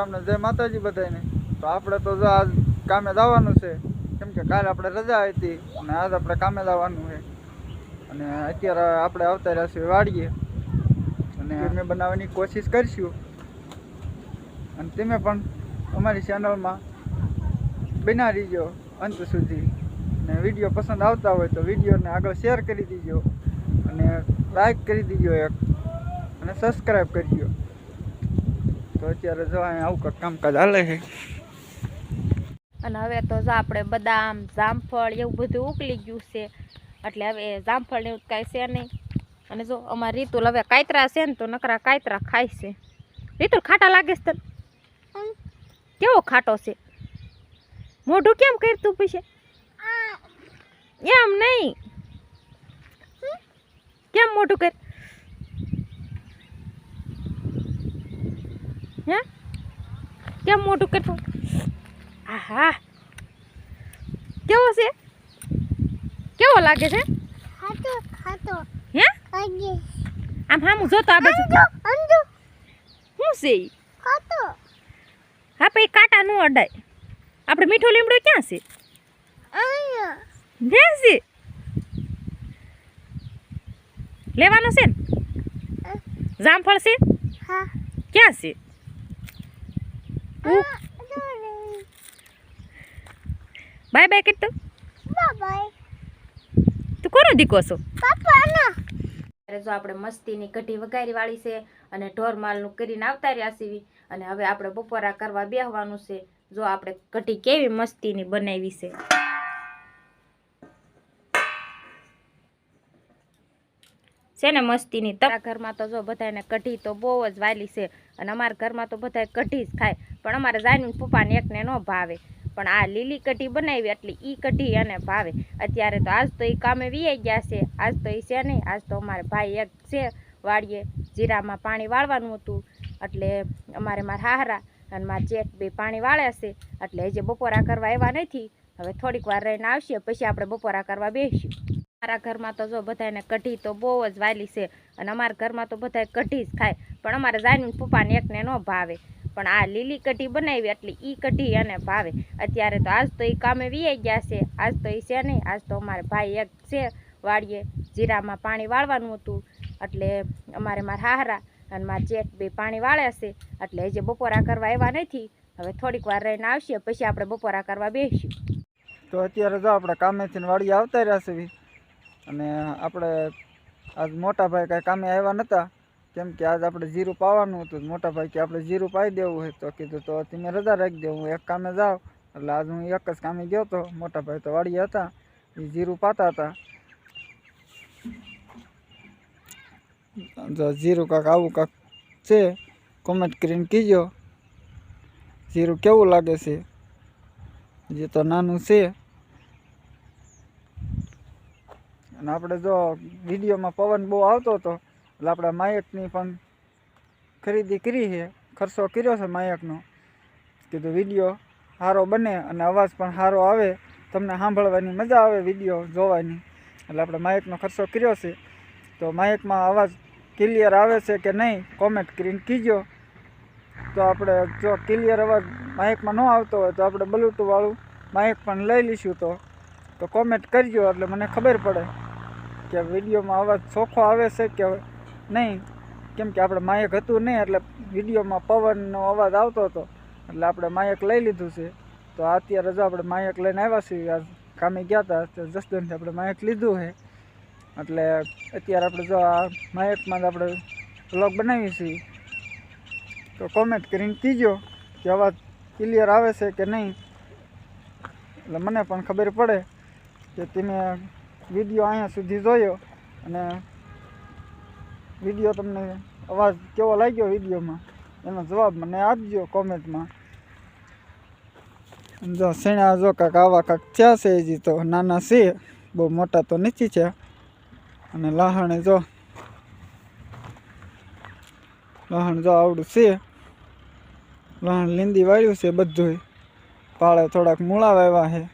રામ ને જય માતાજી બધાને। તો આપણે તો જો આજ કામે જવાનું છે, કેમ કે કાલે આપણે રજા હતી અને આજ આપણે કામે જવાનું છે। અને અત્યારે આપણે આવતા રહ્યા છીએ વાડીએ અને અમે બનાવવાની કોશિશ કરીશું। અને તમે પણ અમારી ચેનલમાં બના રહીજો અંત સુધી। અને વિડીયો પસંદ આવતા હોય તો વિડીયોને આગળ શેર કરી દીજો અને લાઈક કરી દીજો એક, અને સબસ્ક્રાઈબ કરજો। તો અત્યારે જો અહીં આવું કંઈક કામકાજ હાલે છે। અને હવે તો જો આપણે બદામ જામફળ એવું બધું ઉકલી ગયું છે, એટલે હવે જામફળ ને એવું કાંઈ છે નહીં। અને જો અમારી રીતુલ હવે કાતરા છે ને તો નકરા કાતરા ખાય છે। રીતુલ ખાટા લાગે છે તને? કેવો ખાટો છે? મોઢું કેમ કરતું પછી? એમ નહીં, કેમ મોઢું કર? હે કેમ મોઢું કરતું? આહા, કેવો છે? કેવો લાગે છે? ખાતો ખાતો હે લાગે। આમ હામું જોતો આ બાજુ અંજુ શું છે ઈ? ખાતો હા પછી કાંટા નું અડાય। આપણે મીઠો લીમડો ક્યાં છે? આયા ક્યાં છે? લેવાનો છે ને? જામફળ છે? હા ક્યાં છે? બાય બાય કરતો બાય તું કોનો દીકો છો? પાપા ના જો આપણે મસ્તીની કઢી વઘારી વાળી છે અને ઢોર માલનું કરીને આવતા રહ્યા છીએ। અને હવે આપણે બપોરા કરવા બેહવાનું છે। જો આપણે કઢી કેવી મસ્તીની બનાવી છે ને મસ્તીની। તમારા ઘરમાં તો જો બધાને કઢી તો બહુ જ વાલી છે, અને અમારા ઘરમાં તો બધા કઢી જ ખાય, પણ અમારે જાનુ પપ્પાને એકને ન ભાવે, પણ આ લીલી કઢી બનાવી એટલે ઈ કઢી એને ભાવે। અત્યારે તો આજ તો એ કામે વીઆઈ ગયા છે, આજ તો એ છે નહીં, આજ તો અમારે ભાઈ એક છે વાડીએ જીરામાં પાણી વાળવાનું હતું, એટલે અમારે મારા હાહરા અને મારા જેઠ બે પાણી વાળ્યા છે, એટલે હજી બપોરા કરવા આવ્યા નથી। હવે થોડીક વાર રહીને આવશે પછી આપણે બપોરા કરવા બેસીશું। અમારા ઘરમાં તો જો બધાને કઢી તો બહુ જ વાલી છે, અને અમારા ઘરમાં તો બધા કઢી જ ખાય, પણ અમારે જાનુ પપ્પાને એકને ન ભાવે, પણ આ લીલી કઢી બનાવી એટલે ઈ કઢી એને ભાવે। અત્યારે તો આજ તો એ કામે વીઆઈ ગયા છે, આજ તો એ છે નહીં, આજ તો અમારે ભાઈ એક છે વાડીએ જીરામાં પાણી વાળવાનું હતું, એટલે અમારે મારા હાહરા અને મારા જેઠ બે પાણી વાળ્યા છે, એટલે હજી બપોરા કરવા આવ્યા નથી। હવે થોડીક વાર રહીને આવશે પછી આપણે બપોરા કરવા બેસીશું। તો અત્યારે જો આપણે કામેથી વાડીએ આવતા રહ્યા છીએ। અને આપણે આજ મોટા ભાઈ કાંઈ કામે આવ્યા નહોતા, કેમ કે આજ આપણે જીરું પાવાનું હતું। મોટા ભાઈ કે આપણે જીરું પાઈ દેવું હોય તો કીધું તો તમે રજા રાખી દે, હું એક કામે જાઉં। એટલે આજ હું એક જ કામે ગયો હતો, મોટા ભાઈ તો વાડીએ હતા, એ જીરું પાતા હતા। જો જીરું કાંક આવું કાંક છે, કોમેન્ટ કરીને કીજો જીરું કેવું લાગે છે। જે તો નાનું છે, અને આપણે જો વિડીયોમાં પવન બહુ આવતો હતો એટલે આપણે માયકની પણ ખરીદી કરી છે, ખર્ચો કર્યો છે માયકનો। કીધું વિડીયો સારો બને અને અવાજ પણ સારો આવે, તમને સાંભળવાની મજા આવે વિડીયો જોવાની, એટલે આપણે માયકનો ખર્ચો કર્યો છે। તો માયકમાં અવાજ ક્લિયર આવે છે કે નહીં કોમેન્ટ કરીને કીજો। તો આપણે જો ક્લિયર અવાજ માયકમાં ન આવતો હોય તો આપણે બ્લૂટૂથ વાળું માયક પણ લઈ લઈશું। તો કોમેન્ટ કરજો એટલે મને ખબર પડે કે વિડીયોમાં અવાજ ચોખ્ખો આવે છે કે નહીં, કેમ કે આપણે માયક હતું નહીં એટલે વિડીયોમાં પવનનો અવાજ આવતો હતો, એટલે આપણે માયક લઈ લીધું છે। તો અત્યારે જો આપણે માયક લઈને આવ્યા છીએ, આજ કામે ગયા હતા તો જસદનથી આપણે માયક લીધું છે, એટલે અત્યારે આપણે જો આ માયકમાં જ આપણે વ્લોગ બનાવીએ છીએ। તો કોમેન્ટ કરીને કીજો કે અવાજ ક્લિયર આવે છે કે નહીં, એટલે મને પણ ખબર પડે કે તમે વિડીયો અહીંયા સુધી જોયો, અને વિડીયો તમને અવાજ કેવો લાગ્યો વિડીયોમાં એનો જવાબ મને આપજો કોમેન્ટમાં। જો શેણા જો કાંક આવા કાંક થયા છે, હજી તો નાના છે, બહુ મોટા તો નથી છે। અને લહણ જો આવડું છે, લહણ લીંદી વાળ્યું છે બધું, પાળે થોડાક મૂળા વાવ્યા છે।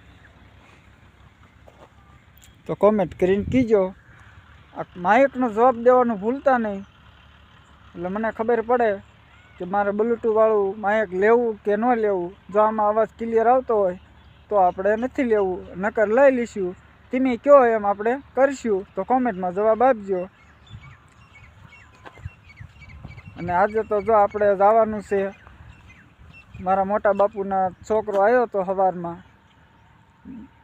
તો કોમેન્ટ કરીને કીજો, આ માયકનો જવાબ દેવાનું ભૂલતા નહીં, એટલે મને ખબર પડે કે મારે બ્લૂટૂથવાળું માઇક લેવું કે ન લેવું. જો આમાં અવાજ ક્લિયર આવતો હોય તો આપણે નથી લેવું, નકર લઈ લઈશું. તમે કહો એમ આપણે કરીશું. તો કોમેન્ટમાં જવાબ આપજો. અને આજે તો જો આપણે જવાનું છે, મારા મોટા બાપુના છોકરો આવ્યો હતો સવારમાં,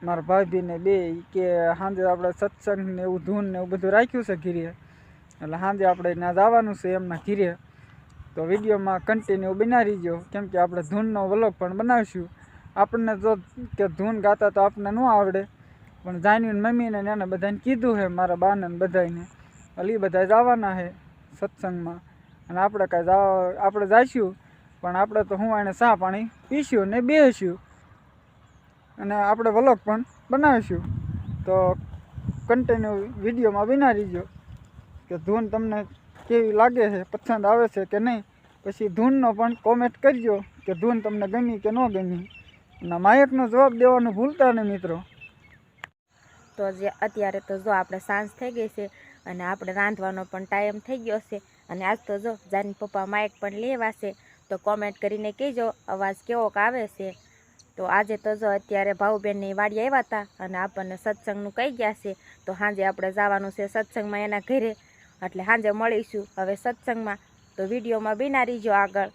મારા ભાભીને બે, કે સાંજે આપણે સત્સંગ ને એવું ધૂન ને એવું બધું રાખ્યું છે ઘીરે, એટલે સાંજે આપણે ત્યાં જવાનું છે એમના ઘીરે. તો વિડીયોમાં કન્ટિન્યુ બના રહીજો, કેમ કે આપણે ધૂનનો વ્લોગ પણ બનાવીશું. આપણને જો કે ધૂન ગાતા તો આપણને ન આવડે, પણ જાન્યુને મમ્મીને એને બધાને કીધું છે, મારા બાને બધાને, એટલે એ બધા જવાના છે સત્સંગમાં. અને આપણે જઈશું, પણ આપણે તો હું એને ચા પાણી પીશું ને બેસીશું, અને આપણે વ્લોગ પણ બનાવીશું. તો કન્ટિન્યુ વિડીયોમાં બના રહીજો કે ધૂન તમને કેવી લાગે છે, પસંદ આવે છે કે નહીં. પછી ધૂનનો પણ કોમેન્ટ કરજો કે ધૂન તમને ગમી કે ન ગમી. અને માયકનો જવાબ દેવાનું ભૂલતા નહીં મિત્રો. તો જે અત્યારે તો જો આપણે સાંજ થઈ ગઈ છે અને આપણે રાંધવાનો પણ ટાઈમ થઈ ગયો છે. અને આજ તો જો જાની પપ્પા માઇક પણ લેવા છે, તો કોમેન્ટ કરીને કહેજો અવાજ કેવોક આવે છે. તો આજે તો જો અત્યારે ભાઉબેનની વાડી આવ્યા હતા અને આપણને સત્સંગનું કહી ગયા છે. તો સાંજે આપણે જવાનું છે સત્સંગમાં એના ઘરે, એટલે સાંજે મળીશું હવે સત્સંગમાં. તો વિડીયોમાં બિના રહીજો આગળ.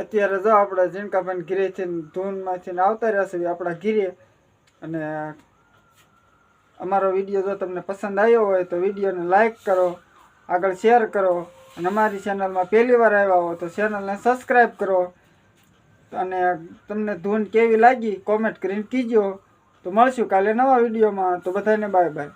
અત્યારે જો આપણે ઝીણકાભાઈ ઘીરેથી ધૂનમાંથી આવતા રહ્યા છીએ આપણા ઘીરે. અને અમારો વિડીયો જો તમને પસંદ આવ્યો હોય તો વિડીયોને લાઈક કરો, આગળ શેર કરો, અને અમારી ચેનલમાં પહેલી વાર આવ્યા હો તો ચેનલને સબસ્ક્રાઈબ કરો. અને તમને ધૂન કેવી લાગી કોમેન્ટ કરીને કીજો. તો મળશું કાલે નવા વિડીયોમાં. તો બધાને બાય બાય.